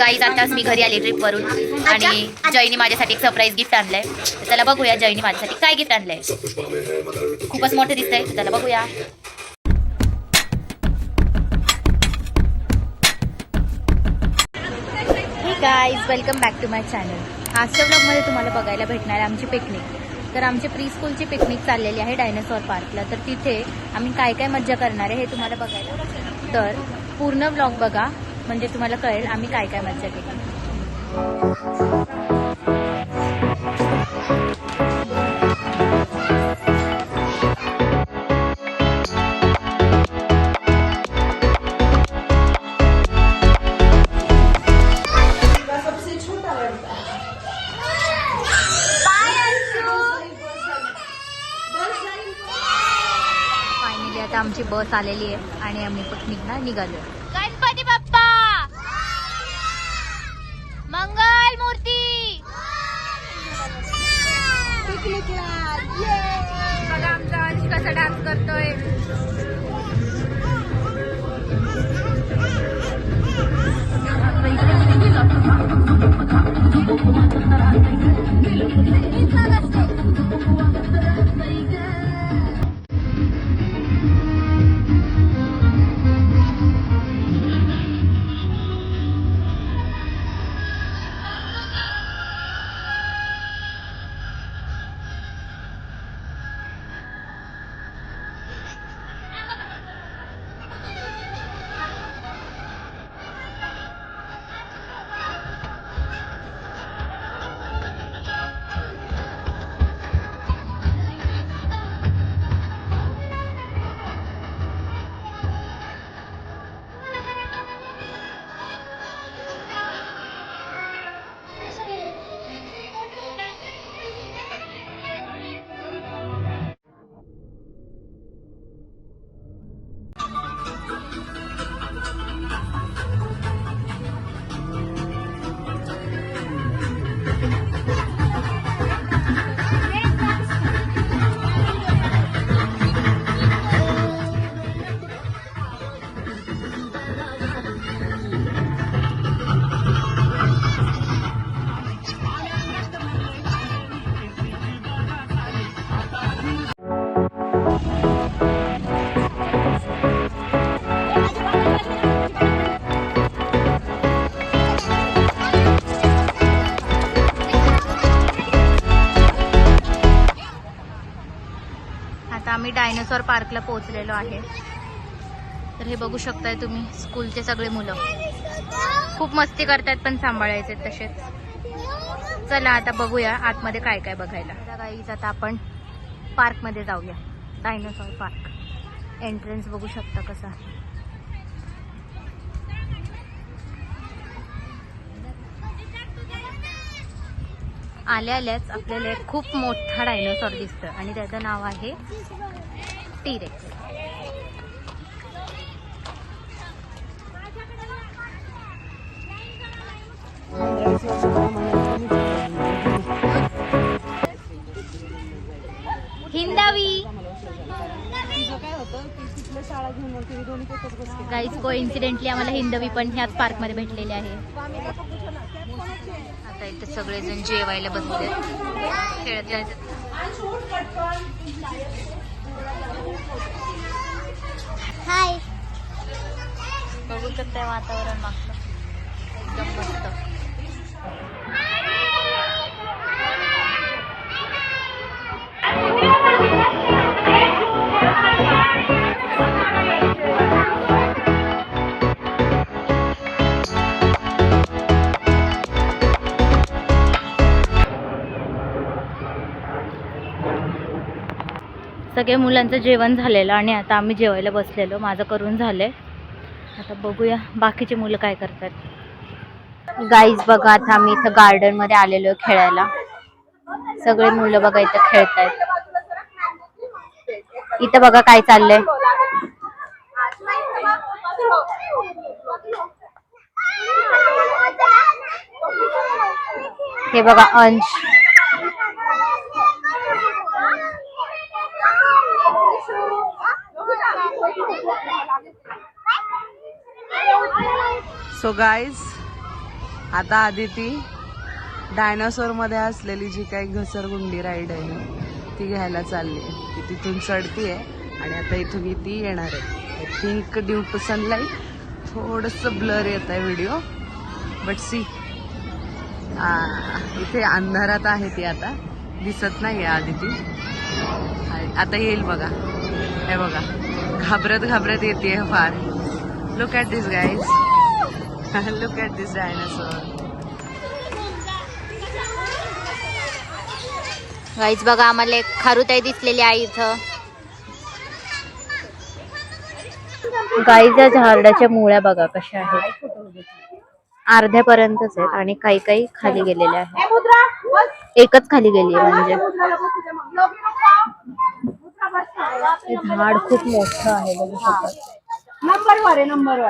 Guys आताच मी घरी आले ट्रिपवरून आणि जयनी माझ्यासाठी एक सरप्राईज गिफ्ट आणलंय. तर त्याला बघूया जयनी माझ्यासाठी काय गिफ्ट आणलंय. खूपच मोठं दिसतंय, त्याला बघूया. Hey guys welcome back to my channel. आजच्या ब्लॉगमध्ये तुम्हाला बघायला भेटणार आहे आमची पिकनिक. तर आमची प्री स्कूलची पिकनिक चाललेली आहे डायनासॉर पार्कला. तर तिथे आम्ही काय काय मज्जा करणार आहे हे तुम्हाला बघायला. तर पूर्ण ब्लॉग बघा म्हणजे तुम्हाला कळेल आम्ही काय काय मज्जा केली. फायनली आता आमची बस आलेली आहे आणि आम्ही पिकनिकला निघालो. गणपती बाप्पा मंगल मूर्ती. बघा आमचा अंश कसा डान्स करतोय. आता आम्ही डायनासॉर पार्कला पोहोचलेलो आहे. तर हे बघू शकताय तुम्ही स्कूलचे सगळे मुलं खूप मस्ती करतात पण सांभाळायचे तसेच. चला आता बघूया आतमध्ये काय काय बघायला. गाईज आता आपण पार्कमध्ये जाऊया. डायनासॉर पार्क एंट्रन्स बघू शकता कसा. आल्याच आपल्याला एक खूप मोठा डायनासॉर दिसतं आणि त्याचं नाव आहे टी-रेक्स. हिंदावी गाईज कोइन्सिडेंटली आम्हाला हिंदवी पण ह्याच पार्क मध्ये भेटलेले आहे. आता इथे सगळेजण जेवायला बसले खेळत आहेत. हाय बघू शकताय वातावरण मागचं एकदम मस्त. सगळ्या मुलांचं जेवण झालेलं आणि आता आम्ही जेवायला बसलेलो. माझं करून झालंय. आता बघूया बाकीचे मुलं काय करतात. गाईज बघा आता आम्ही इथं गार्डन मध्ये आलेलो खेळायला. सगळे मुलं बघा इथं खेळतायत. इथं बघा काय चाललंय. हे बघा अंश So guys, आता आदिती डायनासोर मध्ये असलेली जी काही घसरगुंडी राईड आहे ती घ्यायला चालली आहे. ती तिथून चढतीये आणि आता इथून ती येणार आहे. I think due to sunlight थोडंसं ब्लर येत आहे व्हिडिओ, बट सी इथे अंधारात आहे ती, आता दिसत नाही आहे आदिती. आता येईल बघा, हे बघा घाबरत घाबरत येते फार. Look at this guys, look at this dinosaur. Guys बघा, आम्हाला एक खारुताई दिसलेली आहे इथं. गाईच्या झाडाच्या मुळ्या बघा कशा आहेत, अर्ध्यापर्यंतच आहेत आणि काही काही खाली गेलेल्या आहेत. एकच खाली गेली आहे म्हणजे. झाड खूप मोठं आहे बघू शकता. नंबर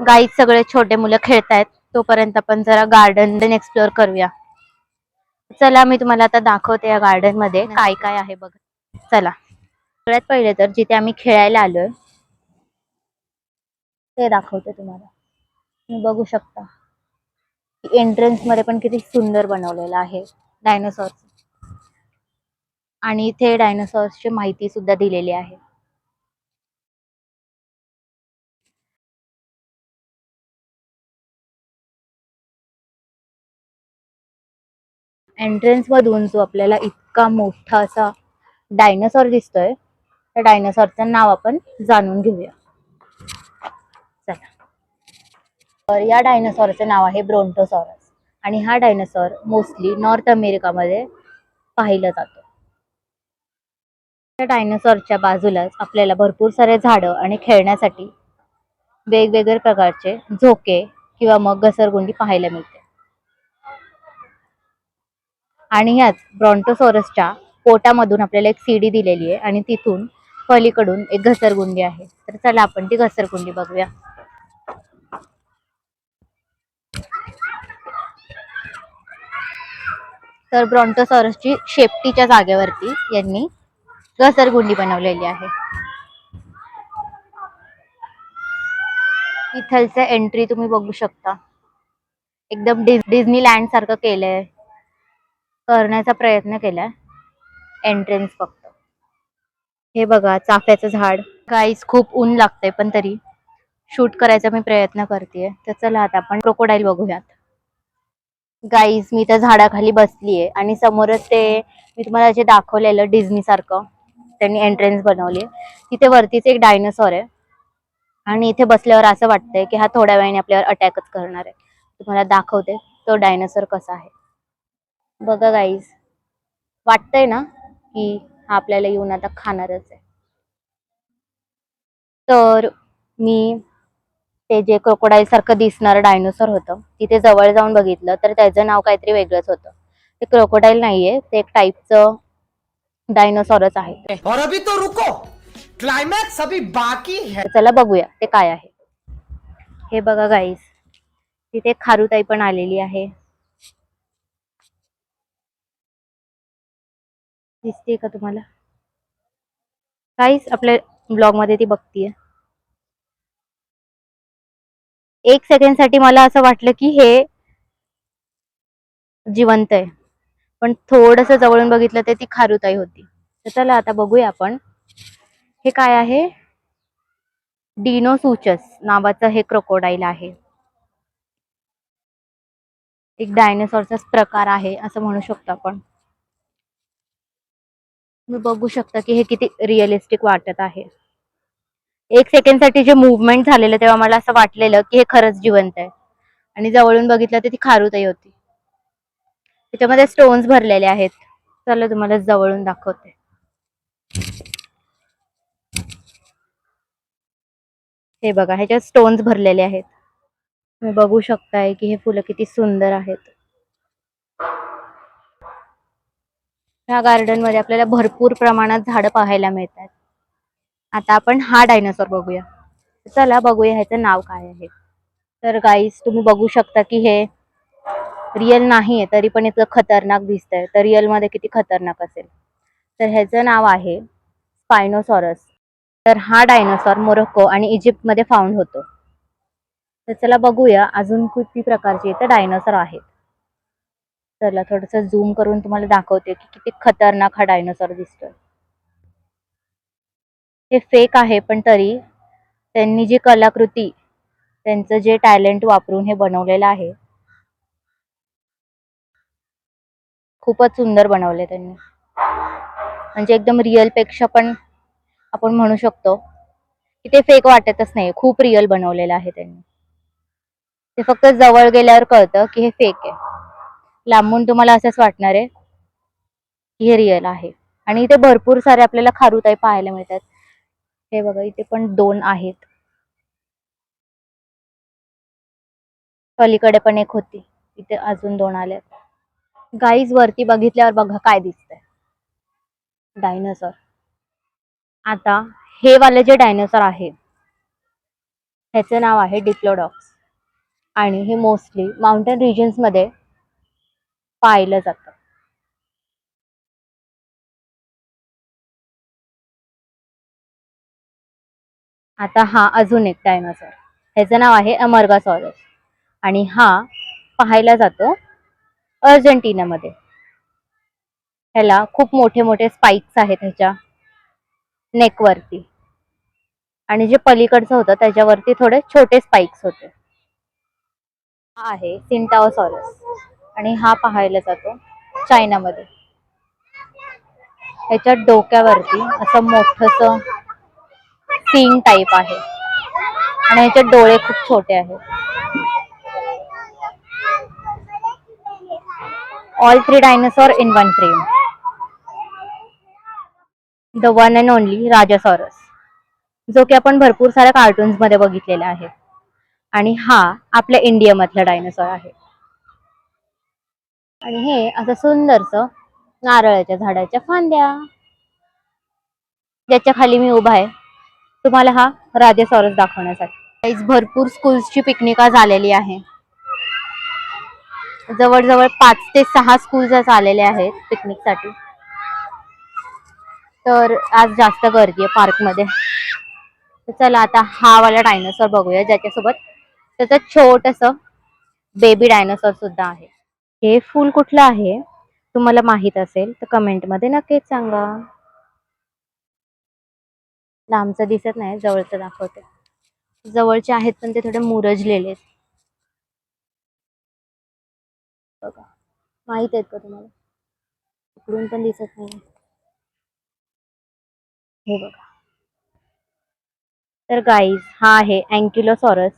गाईत सगळे छोटे मुलं खेळतायत, तोपर्यंत आपण जरा गार्डन एक्सप्लोर करूया. चला मी तुम्हाला आता दाखवते या गार्डन मध्ये काय काय आहे बघा. चला, सगळ्यात पहिले तर जिथे आम्ही खेळायला आलोय ते दाखवते तुम्हाला. तुम्ही बघू शकता एंट्रन्स मध्ये पण किती सुंदर बनवलेलं आहे डायनोसॉर, आणि इथे डायनोसॉर्सची माहिती सुद्धा दिलेली आहे. एंट्रन्स मधून जो आपल्याला इतका मोठा असा डायनोसॉर दिसतोय, त्या डायनोसॉरचं नाव आपण जाणून घेऊया. चला, तर या डायनोसॉरचे नाव आहे ब्रोंटोसॉरस आणि हा डायनोसॉर मोस्टली नॉर्थ अमेरिकामध्ये पाहिलं जातो. त्या डायनोसॉरच्या बाजूलाच आपल्याला भरपूर सारे झाडं आणि खेळण्यासाठी वेगवेगळ्या प्रकारचे झोके किंवा मग घसरगुंडी पाहायला मिळते. आणि ह्याच ब्रॉन्टोसॉरसच्या पोटामधून आपल्याला एक सीडी दिलेली आहे आणि तिथून पलीकडून एक घसरगुंडी आहे. तर चला आपण ती घसरगुंडी बघूया. तर ब्रॉन्टोसॉरसची शेपटीच्या जागेवरती यांनी घसरगुंडी बनवलेली आहे. इथलचं एंट्री तुम्ही बघू शकता, एकदम डिझनीलँड सारखं केलंय, करण्याचा प्रयत्न केलाय एंट्रन्स. फक्त हे बघा चाफ्याचं झाड. गाईस खूप ऊन लागतंय पण तरी शूट करायचा मी प्रयत्न करतेय. तर चला आता आपण क्रोकोडाईल बघूयात. गाईज मी त्या झाडाखाली बसलीये आणि समोरच ते मी तुम्हाला जे दाखवलेलं डिझनी सारखं त्यांनी एंट्रन्स बनवली, तिथे वरतीच एक डायनोसॉर आहे आणि इथे बसल्यावर असं वाटतंय की हा थोड्या वेळाने आपल्यावर अटॅकच करणार आहे. तुम्हाला दाखवते तो डायनोसॉर कसा आहे. बघा गाईज, वाटतंय ना की हा आपल्याला येऊन आता खाणारच आहे. तर मी ते जे क्रोकोडाईल सारखं दिसणारं डायनोसॉर होतं तिथे जवळ जाऊन बघितलं तर त्याचं नाव काहीतरी वेगळंच होतं. ते क्रोकोडाईल नाहीये, ते एक टाईपचं डायनोसॉरच आहे. और अभी तो रुको, क्लाइमैक्स अभी बाकी है. चला बघूया ते काय आहे. हे बघा गाईस, तिथे खारुताई पण आलेली आहे. दिसते का तुम्हाला? गाईस आपल्या ब्लॉग मध्ये ती बघतीये. एक सेकंड साठी मला असं वाटलं की हे जिवंत आहे, पण थोडस जवळून बघितलं तर ती खारुताई होती. तर चला आता बघूया आपण हे काय आहे. डिनोसुचस नावाचं हे क्रोकोडाईल आहे. एक डायनोसॉरचाच प्रकार आहे असं म्हणू शकतो आपण. तुम्ही बघू शकता की हे किती रिअलिस्टिक वाटत आहे. एक सेकंड साठी जे मूवमेंट झालेलं तेव्हा मला असं वाटलेलं की हे खरंच जिवंत आहे आणि जवळून बघितलं तर ती खारुताई होती. त्याच्यामध्ये स्टोन्स भरलेले आहेत. चला तुम्हाला जवळून दाखवते. हे बघा, ह्याच्यात स्टोन्स भरलेले आहेत. तुम्ही बघू शकताय की हे फुलं किती सुंदर आहेत. ह्या गार्डन मध्ये आपल्याला भरपूर प्रमाणात झाडं पाहायला मिळतात. आता आपण हा डायनोसॉर बघूया. चला बघूया ह्याचं नाव काय आहे. तर गाईस तुम्ही बघू शकता की हे रिअल नाहीये तरी पण इतकं खतरनाक दिसतंय. तर रिअल मध्ये किती खतरनाक असेल. तर ह्याचं नाव आहे स्पायनोसॉरस. तर हा डायनोसॉर मोरोक्को आणि इजिप्तमध्ये फाउंड होतो. तर चला बघूया अजून किती प्रकारचे इथे डायनोसॉर आहेत. चला थोडस झूम करून तुम्हाला दाखवते की किती खतरनाक हा डायनोसॉर दिसतोय. हे फेक आहे पण तरी त्यांनी जी कलाकृती, त्यांचं जे टॅलेंट वापरून हे बनवलेलं आहे, खूपच सुंदर बनवले त्यांनी. म्हणजे एकदम रिअल पेक्षा पण आपण म्हणू शकतो की ते फेक वाटतच नाही, खूप रिअल बनवलेलं आहे त्यांनी. ते फक्त जवळ गेल्यावर कळतं की हे फेक आहे. लांबून तुम्हाला असंच वाटणार आहे की हे रिअल आहे. आणि इथे भरपूर सारे आपल्याला खारुताई पाहायला मिळतात. हे बघा इथे पण 2 आहेत. पलीकडे पण एक होती, इथे अजून 2 आले. गाईज वरती बघितल्यावर बघा काय दिसतंय, डायनोसॉर. आता हे वाले जे डायनोसॉर आहे ह्याचं नाव आहे डिप्लोडॉक्स आणि हे मोस्टली माउंटेन रिजन्स मध्ये पाहिलं जातं. आता हा अजून एक डायनोसॉर, ह्याचं नाव आहे अमर्गासॉरस आणि हा पाहायला जातो अर्जेंटिनामध्ये. ह्याला खूप मोठे मोठे स्पाइक्स आहेत ह्याच्या नेकवरती आणि जे पलीकडचं होतं त्याच्यावरती थोडे छोटे स्पाइक्स होते. हा आहे सिंटाओसॉरस आणि हा पाहायला जातो चायनामध्ये. ह्याच्या डोक्यावरती असं मोठंसं सिंग टाईप आहे आणि ह्याचे डोळे खूप छोटे आहेत. All 3 dinosaur in one frame. The one and only Rajasaurus, जो की आपण भरपूर साऱ्या कार्टून्स मध्ये बघितलेला आहे. आणि हा आपल्या इंडियामधला डायनोसॉर आहे. आणि हे असं सुंदरसं नारळाच्या झाडाच्या फांद्या, ज्याच्या खाली मी उभा आहे तुम्हाला हा राजासॉरस दाखवण्यासाठी. भरपूर स्कूल्सची पिकनिक आज आलेली आहे. जवळजवळ 5 ते 6 स्कूल्स आलेले आहेत पिकनिकसाठी. तर आज जास्त गर्दी आहे पार्कमध्ये. चला आता हा वाला डायनोसॉर बघूया, ज्याच्यासोबत त्याचं छोटंसं बेबी डायनोसॉर सुद्धा आहे. हे फूल कुठलं आहे तुम्हाला माहित असेल तर कमेंटमध्ये नक्कीच सांगा. लांबचं दिसत नाही, जवळचं दाखवते. जवळचे आहेत पण ते थोडे मुरजलेले आहेत. बघा माहित आहेत का तुम्हाला? इकडून पण दिसत नाही. हे बघा. तर गाईज हा आहे ankylosaurus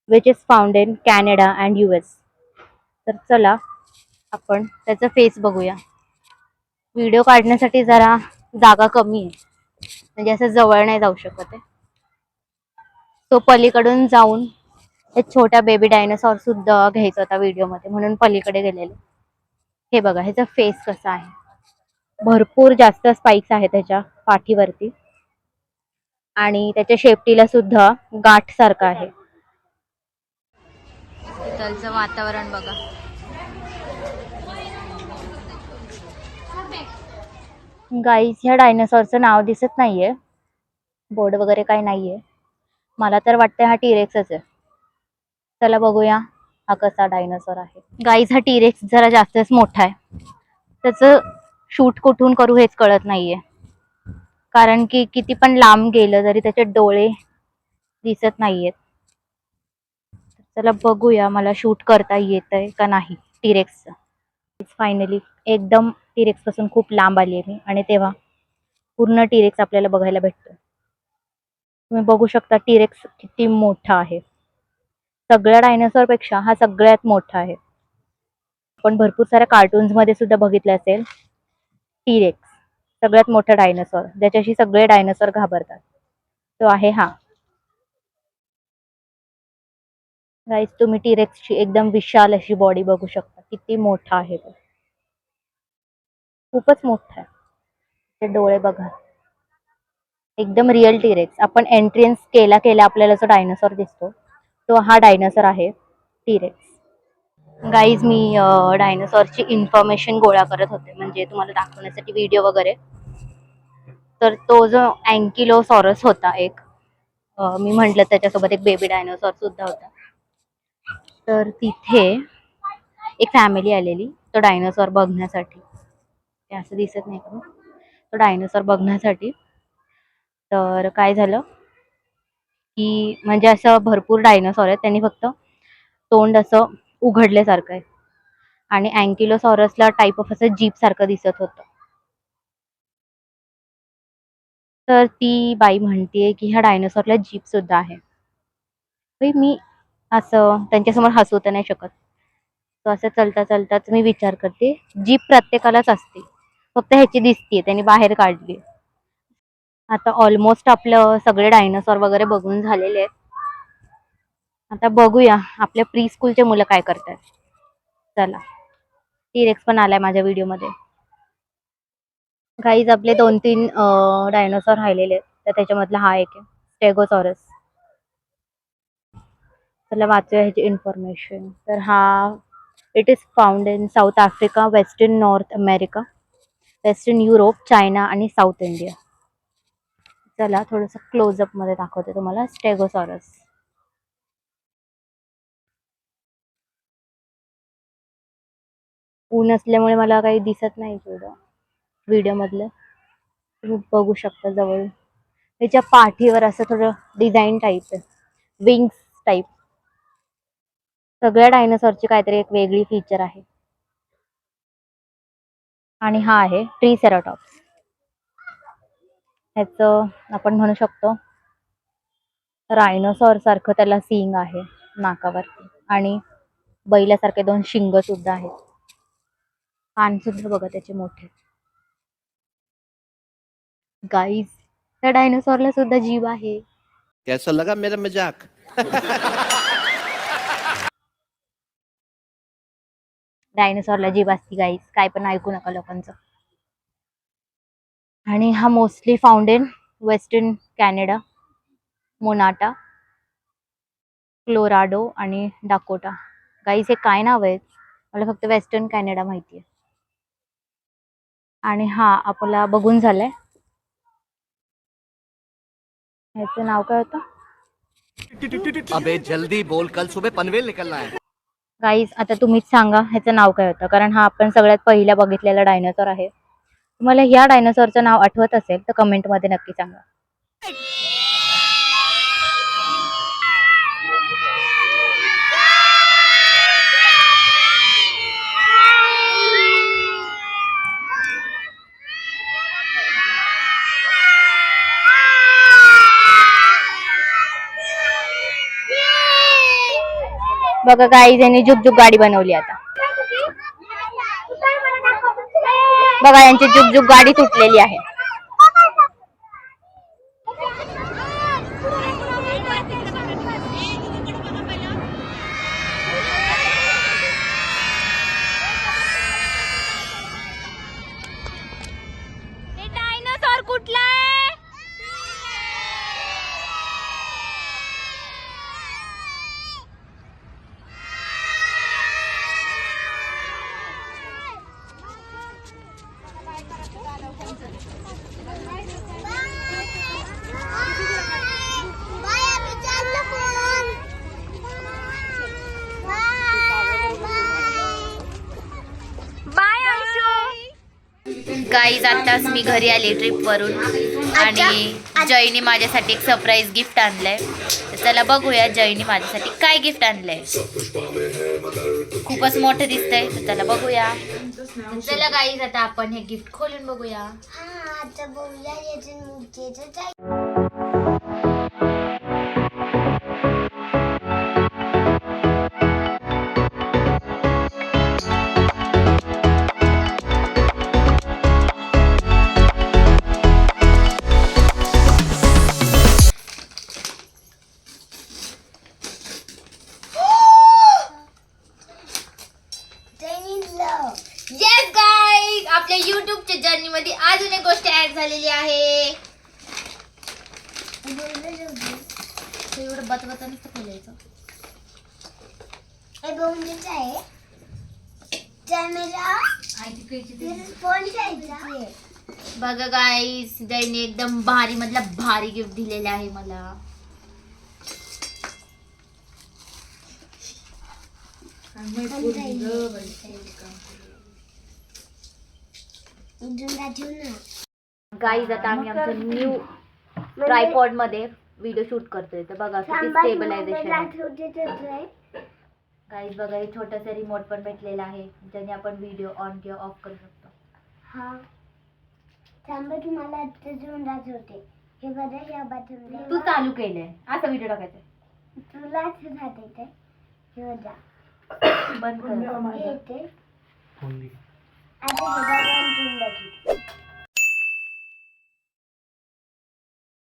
which is found in Canada and US. तर चला आपण त्याचा फेस बघूया. व्हिडिओ काढण्यासाठी जरा जागा कमी आहे, म्हणजे असं जवळ नाही जाऊ शकत आहे. तो पलीकडून जाऊन एक छोटा बेबी डायनोसॉर सुद्धा घ्यायचा होता व्हिडिओमध्ये, म्हणून पलीकडे गेलेले. हे बघा ह्याचा फेस कसा आहे. भरपूर जास्त स्पाइक्स आहेत त्याच्या पाठीवरती आणि त्याच्या शेपटीला सुद्धा गाठ सारखं आहे. इथलचं वातावरण बघा. गाईज ह्या डायनासॉरचं नाव दिसत नाहीये, बोर्ड वगैरे काही नाहीये. मला तर वाटतं हा टीरेक्सच आहे. चला बघूया हा कसा डायनासॉर आहे. गाईज हा टीरेक्स जरा जास्तच मोठा आहे. त्याचं शूट कुठून करू हेच कळत नाहीये, कारण की किती पण लांब गेलं तरी त्याचे डोळे दिसत नाहीयेत. चला बघूया मला शूट करता येतंय का नाही टीरेक्सचं. फायनली एकदम टीरेक्स पासून खूप लांब आली आहे मी आणि तेव्हा पूर्ण टीरेक्स आपल्याला बघायला भेटतो. तुम्ही बघू शकता टीरेक्स किती मोठा आहे. सगळ्या डायनासॉर पेक्षा हा सगळ्यात मोठा आहे. आपण भरपूर साऱ्या कार्टून्स मध्ये सुद्धा बघितलं असेल टीरेक्स, सगळ्यात मोठा डायनासॉर ज्याच्याशी सगळे डायनासॉर घाबरतात, तो आहे हा. गाईज तुम्ही टीरेक्सची एकदम विशाल अशी बॉडी बघू शकता, किती मोठा आहे तो. खूपच मोठा आहे. ते डोळे बघा, एकदम रिअल टीरेक्स. आपण एंट्रन्स केला केला आपल्याला जो डायनासॉर दिसतो तो हा डायनासॉर आहे टीरेक्स. गाईज मी डायनासॉरची इन्फॉर्मेशन गोळा करत होते, म्हणजे तुम्हाला दाखवण्यासाठी व्हिडिओ वगैरे. तर तो जो अँकिलोसॉरस होता एक, मी म्हटलं त्याच्यासोबत एक बेबी डायनोसॉर सुद्धा होता. तर तिथे एक फॅमिली आलेली तो डायनोसॉर बघण्यासाठी. ते असं दिसत नाही का तो डायनोसॉर बघण्यासाठी. तर काय झालं की म्हणजे असं भरपूर डायनोसॉर आहेत, त्यांनी फक्त तोंड असं उघडल्यासारखं आहे आणि अँकिलोसॉरसला टाईप ऑफ असं जीप सारखं दिसत होतं. तर ती बाई म्हणतेय की ह्या डायनोसॉरला जीप सुद्धा आहे. मी असं त्यांच्यासमोर हसू तर नाही शकत. तो असं चलता चलताच मी विचार करते, जीप प्रत्येकालाच असते, फक्त ह्याची दिसतीये, त्यांनी बाहेर काढली. आता ऑलमोस्ट आपलं सगळे डायनोसॉर वगैरे बघून झालेले आहेत. आता बघूया आपल्या प्री स्कूलचे मुलं काय करतात. चला, टी-रेक्स पण आलाय माझ्या व्हिडिओमध्ये. गाईज आपले 2-3 डायनोसॉर राहिलेले आहेत, तर त्याच्यामधला हा एक आहे स्टेगोसॉरस. चला वाचूया ह्याची इन्फॉर्मेशन. तर हा it is found in south Africa, western north America, western Europe, China आणि साऊथ इंडिया. चला थोडंसं क्लोजअप मध्ये दाखवते तुम्हाला स्टेगोसॉरस. ऊन असल्यामुळे मला काही दिसत नाही थोडं व्हिडिओ मधलं. तुम्ही बघू शकता जवळ त्याच्या पाठीवर असं थोडं डिझाईन टाईप आहे, विंग्स टाईप. सगळ्या डायनोसॉरची काहीतरी एक वेगळी फीचर आहे. आणि हा आहे ट्रिसेराटॉप्स. ह्याचं आपण म्हणू शकतो रायनोसॉर सारखं त्याला सींग आहे नाकावरती आणि बैलासारखे 2 शिंग सुद्धा आहेत. कान सुद्धा बघा त्याचे मोठे. गाईज त्या डायनोसॉरला सुद्धा जीभ आहे. कैसा लगा मेरा मजाक? डायनोसॉरला जीभ असती गाईज, काय पण ऐकू नका लोकांचं. आणि हा mostly found in western Canada, Montana, Colorado आणि डाकोटा. गाईज हे काय नाव आहेत, मला फक्त वेस्टर्न कॅनडा माहिती आहे. आणि हा आपला बघून झालाय. ह्याचं नाव काय होतं अबे जल्दी बोल, कल सुबह पनवेल निकलना है. गाईज? आता तुम्हीच सांगा ह्याचं नाव काय होतं, कारण हा आपण सगळ्यात पहिला बघितलेला डायनोसॉर आहे. तुम्हाला ह्या डायनोसॉरचं नाव आठवत असेल तर कमेंटमध्ये नक्की सांगा. बघा गाईज यांनी जुगजुग गाडी बनवली. आता बघा यांची जुगजुग गाडी तुटलेली आहे. डायनोसॉर कुठला आहे? गाईज आताच मी घरी आले ट्रिपवरून आणि जयनी माझ्यासाठी एक सरप्राईज गिफ्ट आणलंय. तर चला बघूया जयनी माझ्यासाठी काय गिफ्ट आणलंय. खूपच मोठं दिसतंय, तर चला बघूया. चला गाईज आता आपण हे गिफ्ट खोलून बघूया. येस गाईज, आपल्या युट्यूबच्या जर्नी मध्ये अजून एक गोष्ट ऍड झालेली आहे. एवढं बतबत नसतं खोलायचं. बघा गाईस, जयने एकदम भारी मधला भारी गिफ्ट दिलेला आहे मला. गाईज आता आम्ही आमच्या न्यू ट्रायपॉड मध्ये व्हिडिओ शूट करतोय. तर बघा किती स्टेबलायझेशन आहे. गाईज बघा, हे छोटंसं रिमोट पण भेटलेलं आहे ज्याने आपण व्हिडिओ ऑन किंवा ऑफ करू शकतो. तुम्हाला होते हे बघा या बाजूला तू चालू केलंय असा व्हिडिओ टाकायचा. तुला राहते हे बघा बंद कर. हे येते आता हे बघा